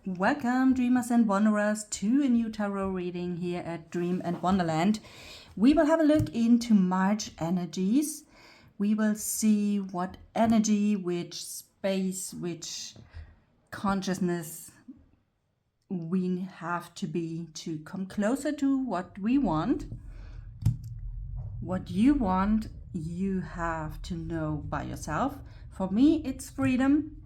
Welcome, dreamers and wanderers, to a new tarot reading here at Dream and Wanderland. We will have a look into March energies. We will see what energy, which space, which consciousness we have to be to come closer to what we want. What you want, you have to know by yourself. For me, it's freedom.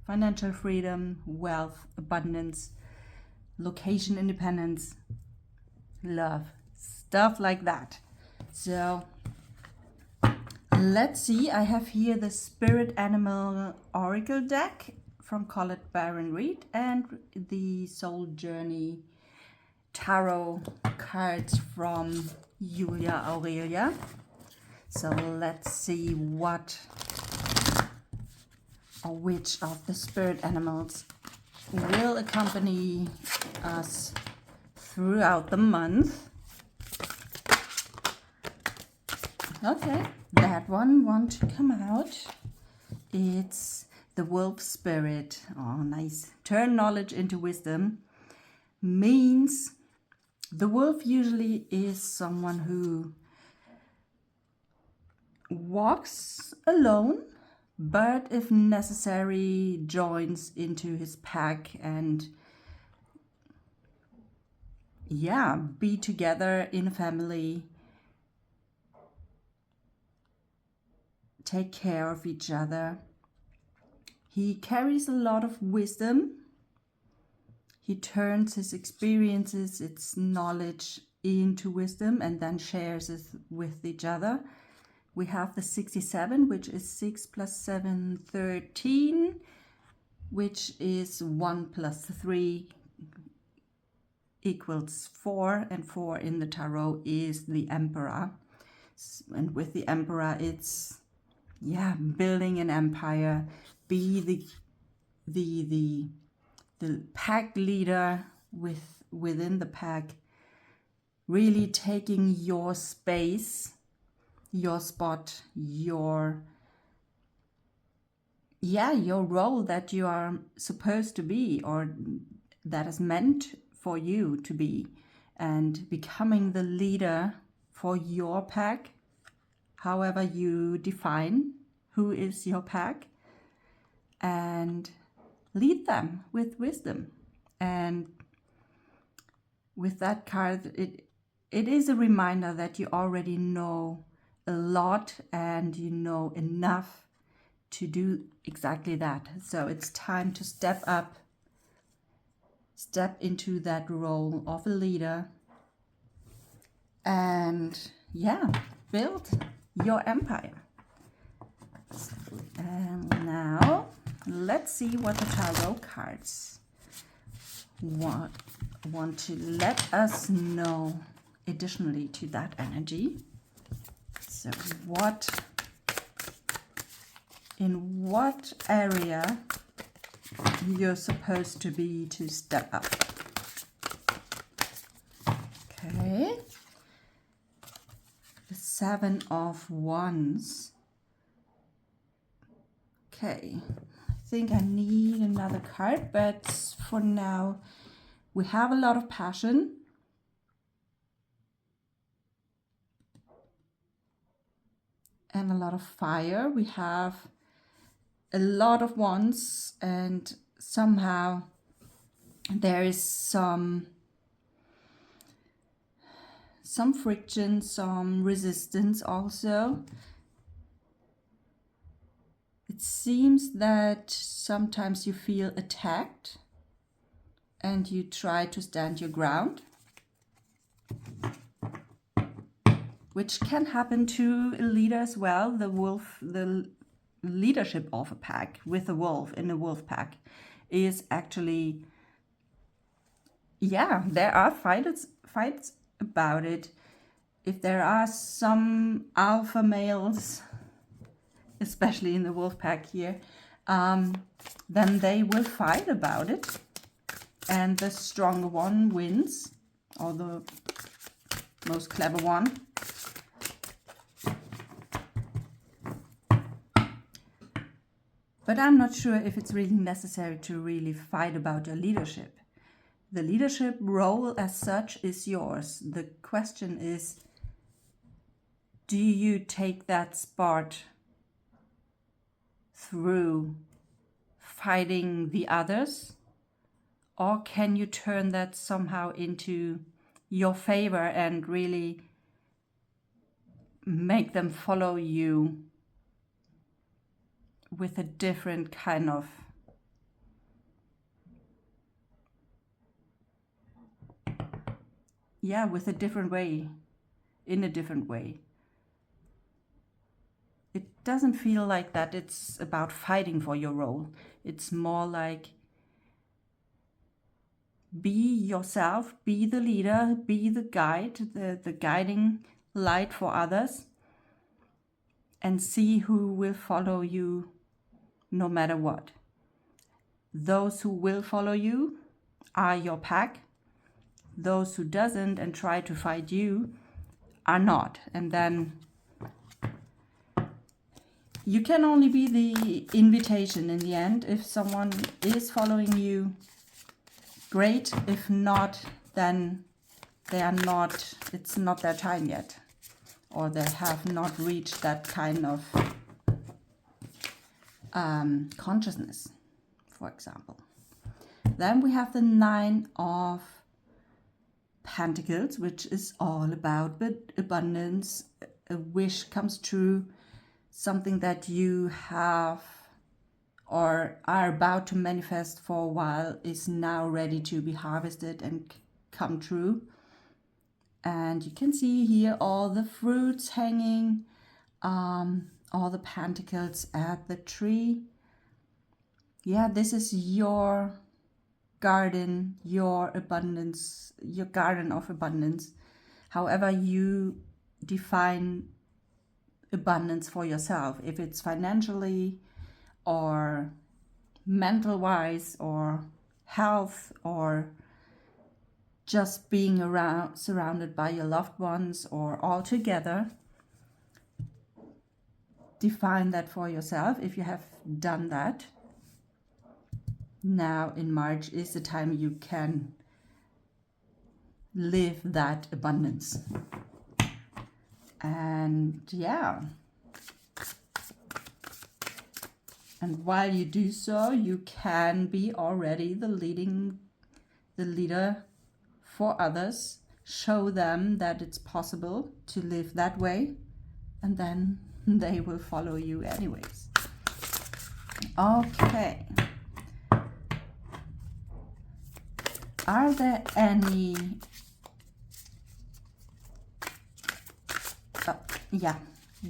Financial freedom, wealth, abundance, location independence, love, stuff like that. So let's see. I have here the Spirit Animal Oracle deck from Colette Baron Reed and the Soul Journey Tarot cards from Julia Aurelia. So let's see what or which of the spirit animals will accompany us throughout the month. Okay, that one want to come out. It's the wolf spirit. Oh, nice. Turn knowledge into wisdom means the wolf usually is someone who walks alone, but if necessary joins into his pack and be together in a family, take care of each other. He carries a lot of wisdom. He turns his experiences, its knowledge into wisdom and then shares it with each other. We have the 67, which is 6 plus 7, 13, which is 1 plus 3 equals 4, and 4 in the tarot is the Emperor. And with the Emperor, it's building an empire, be the pack leader within the pack, really taking your space, your spot, your role that you are supposed to be or that is meant for you to be, and becoming the leader for your pack, however you define who is your pack, and lead them with wisdom. And with that card, it is a reminder that you already know a lot and you know enough to do exactly that. So it's time to step into that role of a leader and build your empire. And now let's see what the tarot cards want to let us know additionally to that energy. So in what area you're supposed to be to step up. Okay. The 7 of Wands. Okay. I think I need another card, but for now we have a lot of passion. And a lot of fire. We have a lot of wands, and somehow there is some friction, some resistance also. It seems that sometimes you feel attacked and you try to stand your ground, which can happen to a leader as well. The wolf, the leadership of a pack with a wolf in a wolf pack is actually, there are fights about it. If there are some alpha males, especially in the wolf pack here, then they will fight about it, and the stronger one wins, or the most clever one. But I'm not sure if it's really necessary to really fight about your leadership. The leadership role as such is yours. The question is, do you take that spot through fighting the others? Or can you turn that somehow into your favor and really make them follow you with a different kind of with a different way, in a different way. It doesn't feel like that it's about fighting for your role. It's more like be yourself, be the leader, be the guide, the guiding light for others, and see who will follow you no matter what. Those who will follow you are your pack. Those who doesn't and try to fight you are not. And then you can only be the invitation in the end. If someone is following you, great. If not, then they are not, it's not their time yet. Or they have not reached that kind of consciousness, for example. Then we have the 9 of Pentacles, which is all about abundance. A wish comes true, something that you have or are about to manifest for a while is now ready to be harvested and come true. And you can see here all the fruits hanging, all the pentacles at the tree. Yeah, this is your garden, your abundance, your garden of abundance. However you define abundance for yourself, if it's financially or mental wise or health or just being around, surrounded by your loved ones, or all together. Define that for yourself if you have done that. Now in March is the time you can live that abundance. And yeah. And while you do so, you can be already the leader for others. Show them that it's possible to live that way, and then they will follow you anyways. Okay. Are there any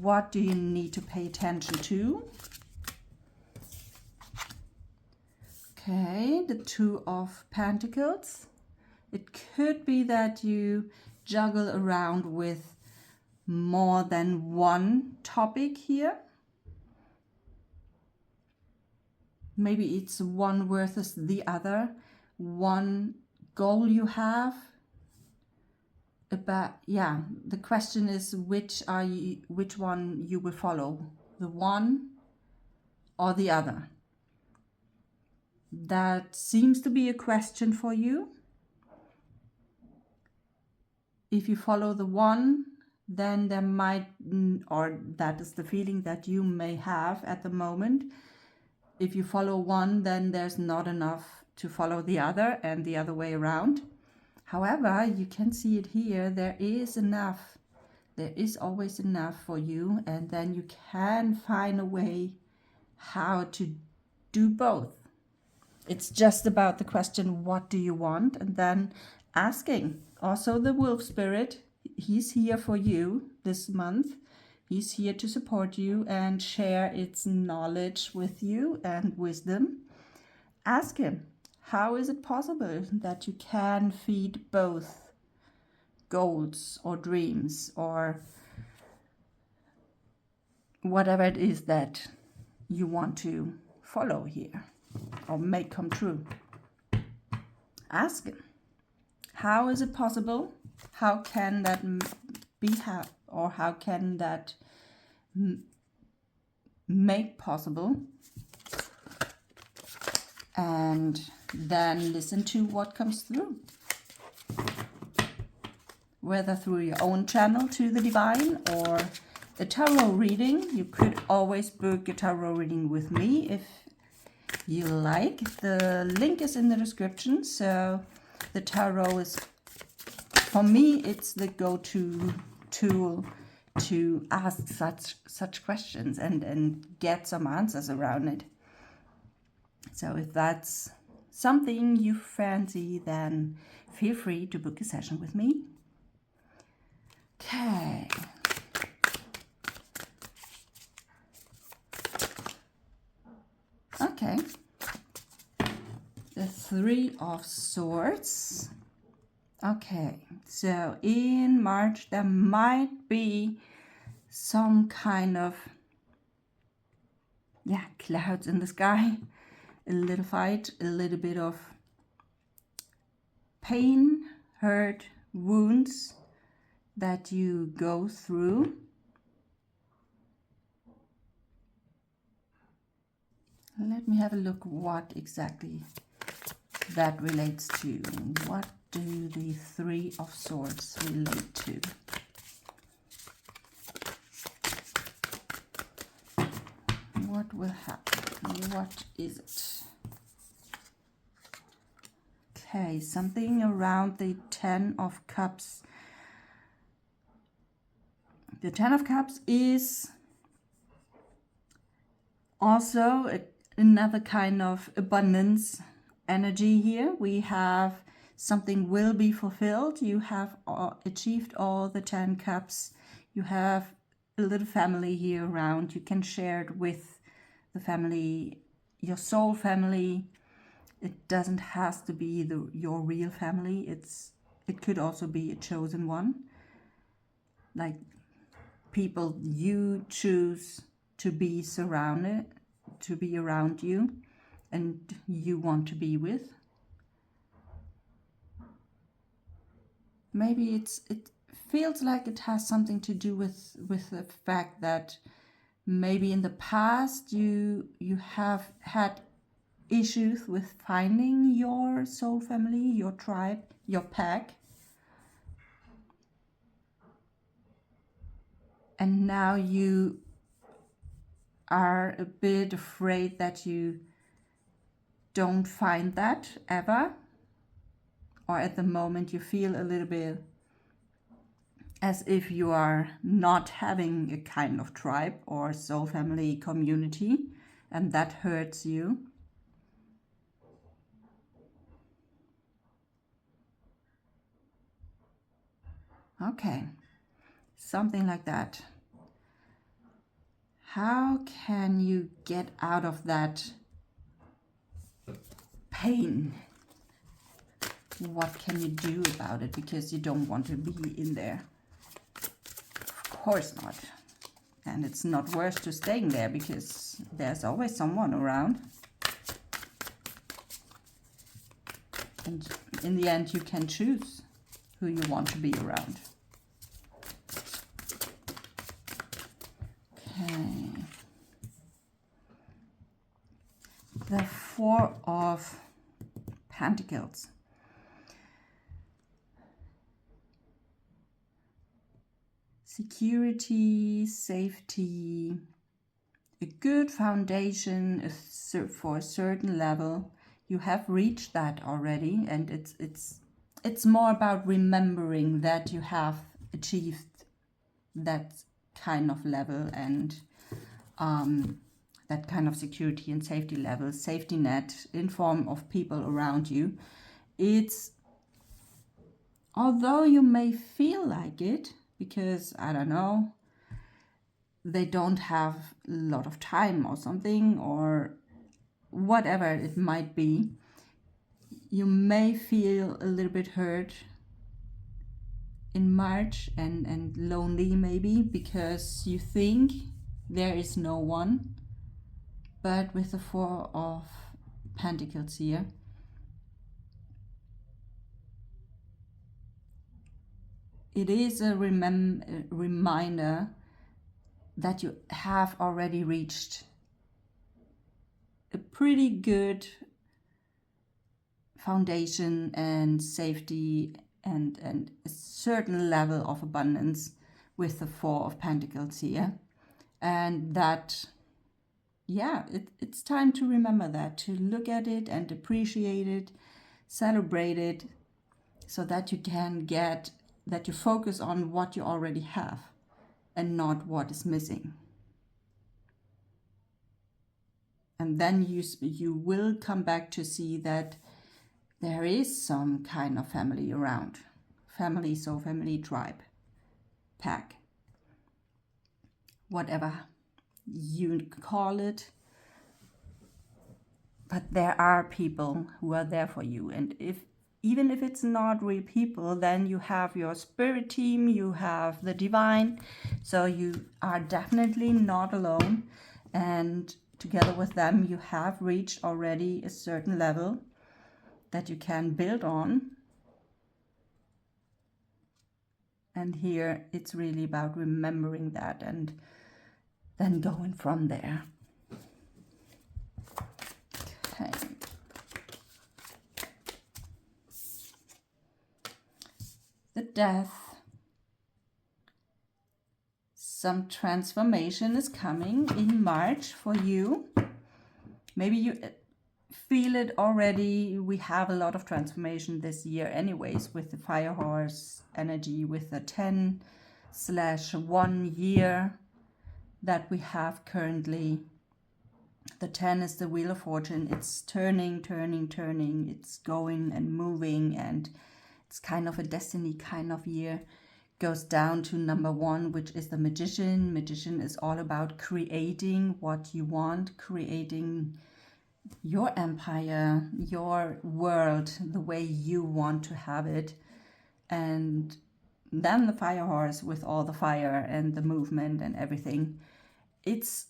what do you need to pay attention to? Okay, the 2 of Pentacles. It could be that you juggle around with more than one topic here. Maybe it's one versus the other. One goal you have. The question is which one you will follow, the one or the other. That seems to be a question for you. If you follow the one, then there might, or that is the feeling that you may have at the moment. If you follow one, then there's not enough to follow the other, and the other way around. However, you can see it here, there is enough. There is always enough for you, and then you can find a way how to do both. It's just about the question, what do you want? And then asking. Also the wolf spirit, he's here for you this month. He's here to support you and share its knowledge with you and wisdom. Ask him, how is it possible that you can feed both goals or dreams or whatever it is that you want to follow here or make come true? Ask him. How is it possible? How can that be or how can that make possible? and then listen to what comes through. Whether through your own channel to the divine or a tarot reading, you could always book a tarot reading with me if you like. The link is in the description. So the tarot is, for me, it's the go-to tool to ask such questions and get some answers around it. So if that's something you fancy, then feel free to book a session with me. Okay. Okay. The Three of Swords. Okay, so in March there might be some kind of, clouds in the sky, a little fight, a little bit of pain, hurt, wounds that you go through. Let me have a look what exactly that relates to. What do the Three of Swords relate to? What will happen? What is it? Okay, something around the Ten of Cups. The Ten of Cups is also another kind of abundance energy here. We have something will be fulfilled. You have achieved all the 10 cups. You have a little family here around. You can share it with the family, your soul family. It doesn't have to be your real family. It could also be a chosen one, like people you choose to be surrounded, to be around you, and you want to be with. Maybe it feels like it has something to do with the fact that maybe in the past you have had issues with finding your soul family, your tribe, your pack. And now you are a bit afraid that you don't find that ever, or at the moment you feel a little bit as if you are not having a kind of tribe or soul family community, and that hurts you. Okay, something like that. How can you get out of that pain? What can you do about it? Because you don't want to be in there. Of course not. And it's not worth to staying there because there's always someone around. And in the end, you can choose who you want to be around. Okay. The Four of Pentacles. Security, safety, a good foundation for a certain level. You have reached that already, and it's more about remembering that you have achieved that kind of level and that kind of security and safety level, safety net in form of people around you. It's, although you may feel like it, because, I don't know, they don't have a lot of time or something, or whatever it might be, you may feel a little bit hurt in March and lonely maybe, because you think there is no one. But with the Four of Pentacles here, it is a reminder that you have already reached a pretty good foundation and safety and a certain level of abundance with the Four of Pentacles here. And that, yeah, it's time to remember that, to look at it and appreciate it, celebrate it, so that you can that you focus on what you already have and not what is missing. And then you will come back to see that there is some kind of family around. Family, so family, tribe, pack, whatever you call it. But there are people who are there for you. And even if it's not real people, then you have your spirit team, you have the divine. So you are definitely not alone. And together with them, you have reached already a certain level that you can build on. And here it's really about remembering that and then going from there. Okay. The Death. Some transformation is coming in March for you. Maybe you feel it already. We have a lot of transformation this year anyways, with the Fire Horse energy, with the 10/1 year that we have currently. The 10 is the Wheel of Fortune. It's turning. It's going and moving, and it's kind of a destiny kind of year. Goes down to number 1, which is the Magician. Magician is all about creating what you want, creating your empire, your world, the way you want to have it. And then the Fire Horse with all the fire and the movement and everything. It's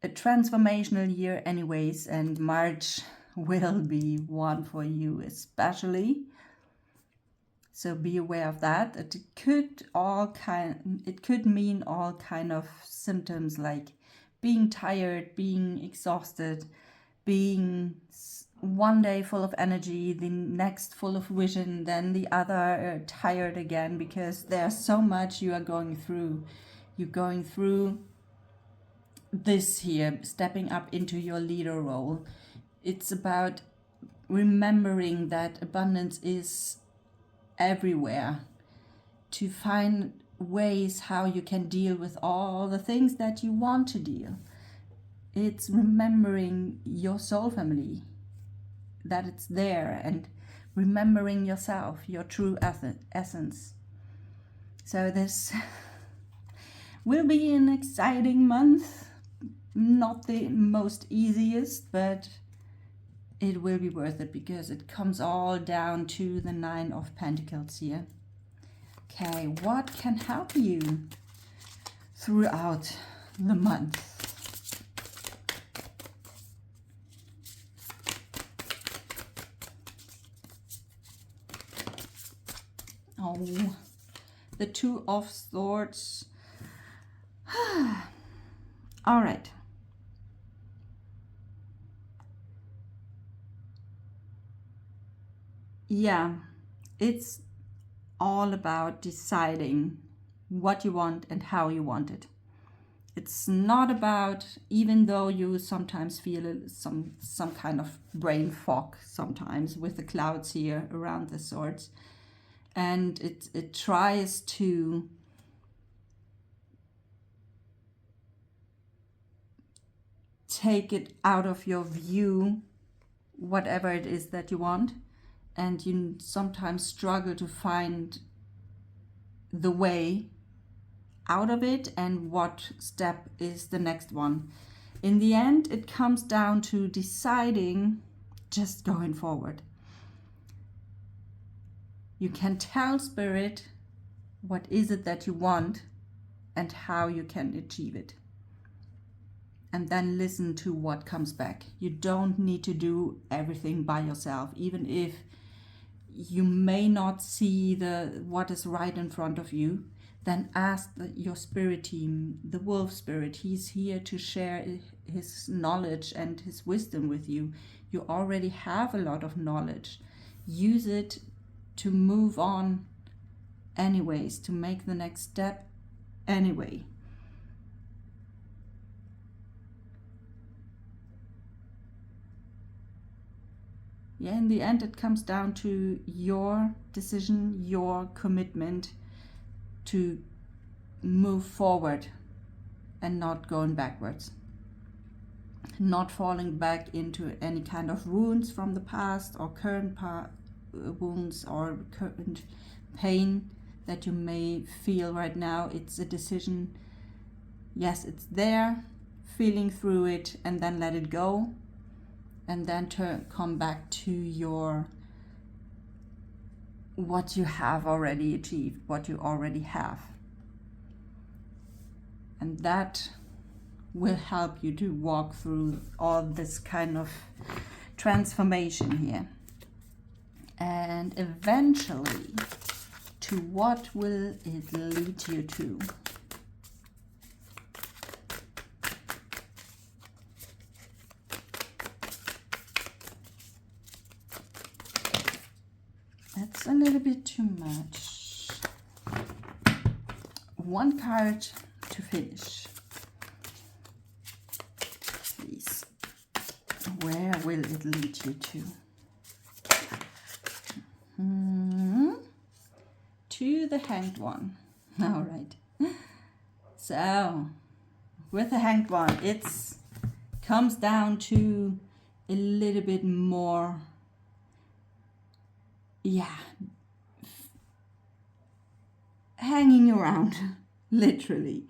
a transformational year anyways, and March will be one for you especially. So be aware of that. It could mean all kind of symptoms like being tired, being exhausted, being one day full of energy, the next full of vision, then the other tired again, because there's so much you are going through. You're going through this here, stepping up into your leader role. It's about remembering that abundance is everywhere, to find ways how you can deal with all the things that you want to deal. It's remembering your soul family, that it's there, and remembering yourself, your true essence. So this will be an exciting month, not the most easiest, but it will be worth it, because it comes all down to the 9 of Pentacles here. Okay, what can help you throughout the month? Oh, the 2 of Swords. All right. Yeah, it's all about deciding what you want and how you want it. It's not about, even though you sometimes feel some kind of brain fog sometimes with the clouds here around the swords, and it tries to take it out of your view, whatever it is that you want. And you sometimes struggle to find the way out of it and what step is the next one. In the end, it comes down to deciding, just going forward. You can tell Spirit what is it that you want and how you can achieve it. And then listen to what comes back. You don't need to do everything by yourself, even if you may not see what is right in front of you. then ask your spirit team, the wolf spirit. He's here to share his knowledge and his wisdom with you. You already have a lot of knowledge. Use it to move on anyways, to make the next step anyway. Yeah, in the end, it comes down to your decision, your commitment to move forward and not going backwards. Not falling back into any kind of wounds from the past or current wounds or current pain that you may feel right now. It's a decision. Yes, it's there, feeling through it, and then let it go. And then come back to what you have already achieved, what you already have. And that will help you to walk through all this kind of transformation here. And eventually, to what will it lead you to? That's a little bit too much. One card to finish. Please. Where will it lead you to? To the Hanged One. All right. So, with the Hanged One, it comes down to a little bit more, hanging around, literally.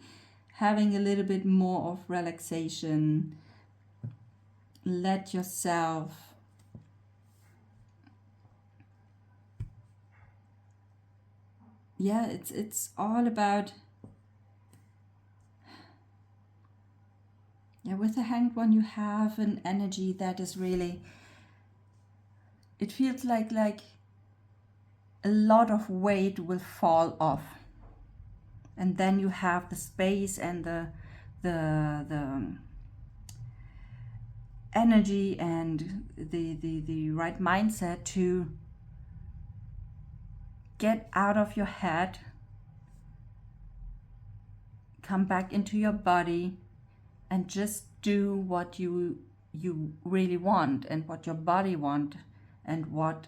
Having a little bit more of relaxation. Let yourself it's all about, with the Hanged One you have an energy that is really, it feels like a lot of weight will fall off, and then you have the space and the energy and the right mindset to get out of your head, come back into your body, and just do what you really want, and what your body wants, and what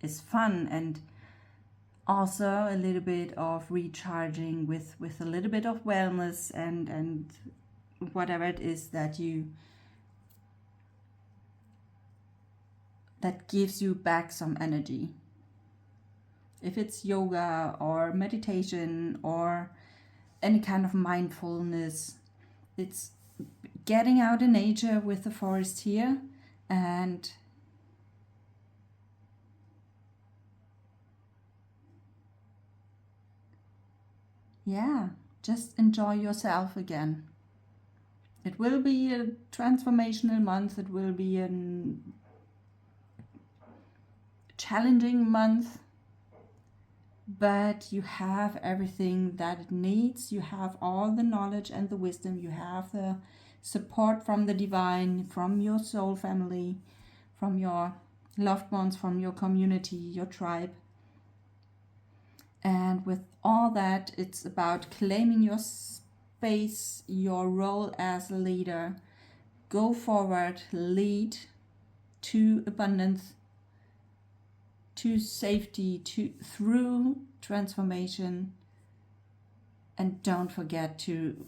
is fun, and also a little bit of recharging with a little bit of wellness and whatever it is that gives you back some energy. If it's yoga or meditation or any kind of mindfulness, it's getting out in nature with the forest here and just enjoy yourself again. It will be a transformational month. It will be a challenging month, but you have everything that it needs. You have all the knowledge and the wisdom. You have the support from the divine, from your soul family, from your loved ones, from your community, your tribe. And with all that, it's about claiming your space, your role as a leader. Go forward, lead to abundance, to safety, through transformation. And don't forget to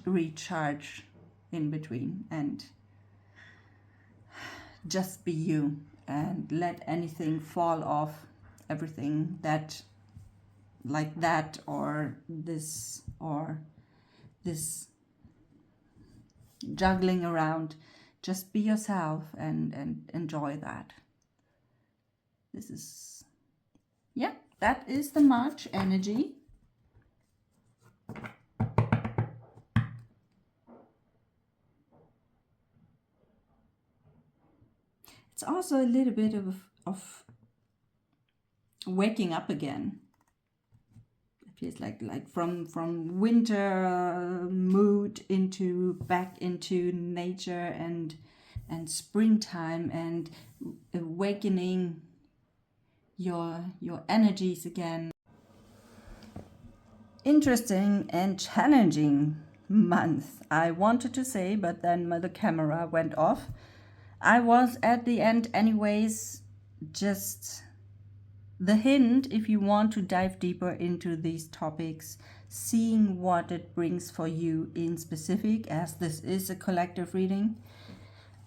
recharge in between, and just be you, and let anything fall off, everything that like that or this juggling around. Just be yourself and enjoy that. This is, that is the March energy. It's also a little bit of waking up again. Feels like from winter mood into back into nature and springtime, and awakening your energies again. Interesting and challenging month, I wanted to say, but then the camera went off. I was at the end anyways. Just the hint, if you want to dive deeper into these topics, seeing what it brings for you in specific, as this is a collective reading.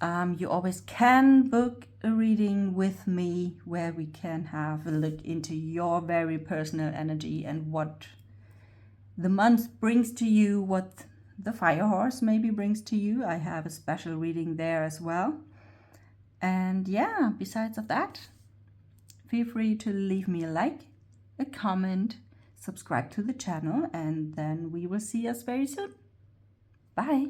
You always can book a reading with me where we can have a look into your very personal energy and what the month brings to you, what the fire horse maybe brings to you. I have a special reading there as well. And yeah, besides of that, feel free to leave me a like, a comment, subscribe to the channel, and then we will see us very soon. Bye.